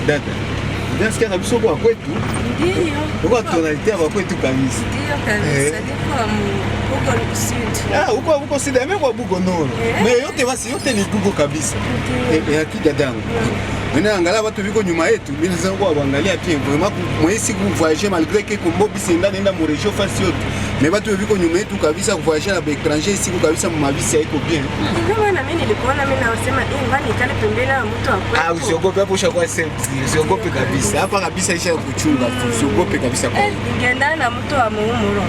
Dada. Nasikia kabisa kwa kwetu. Ndio. Kwa tunaletea kwa kwetu kabisa. Ndio kabisa. Huko Sud. Huko Sud, mimi kwa Bugo Nord. Mais yote ni Bugo kabisa. Akija dangu. Mimi naangalia watu viko nyuma yetu, mimi nasema kwa kuangalia pia vraiment mwezi kuvoyager malgré que Kombo bisinda nenda mu région face yote. Mais watu viko nyuma yetu kabisa kuvoyager na étranger ici kabisa mu mavisi haiko bien. Ndio maana mimi nilikuona mimi nasema ngani kale pembeni na mtu akwepo. Usiogope hapo ushakuwa safe. Usiogope kabisa. Hapa kabisa isha kuchunga. Usiogope kabisa kwa. Ningeenda na mtu wa muumuro.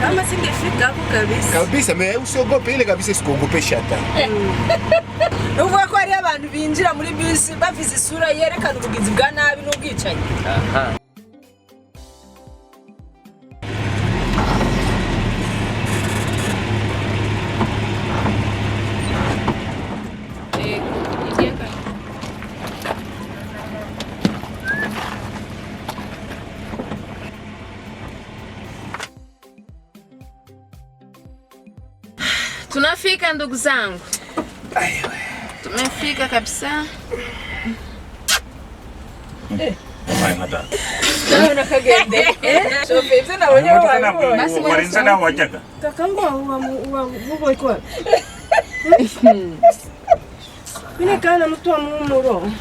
Kama singefika hapo kabisa. Kabisa, mais usiogope ile kabisa sikogopesha hata. Uvuga ko ari abantu binjira muri bisi bafise isura yerekana ubugizi bwa nabi n'ubwicanyi. Tunafika ndugu zangu. Tumefika kabisa. Hata. Naona kagende. So pete na wenyewe basi warinza na wajaka. Kakangu wa Bugo iko. Mimi kana mtu wa muumuro.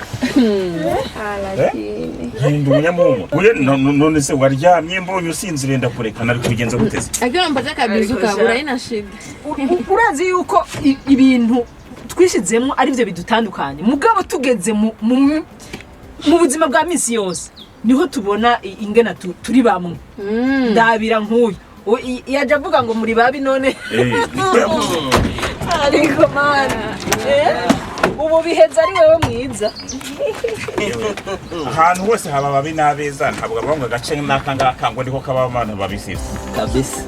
Lakini. Ndunya mumo. Uye none se waryamye mbonye usinzire ndakureka nari kubigenza guteze. Akiwa mpata kabizu kabura ina shida. Urazi yuko ibintu twishizemo ari byo bidutandukanye. Mugabo tugeze mu buzima bwa misi yose niho tubona ingena turi bamwe. Ndabira nkuyu. Yaje avuga ngo muri babi none. Ariko man. Ubu biheza ari wewe mwiza. Ahantu hose haba babi nabeza ntabwo abonga gace n'akanga kango ndiko kaba abantu babisize. Kabisa.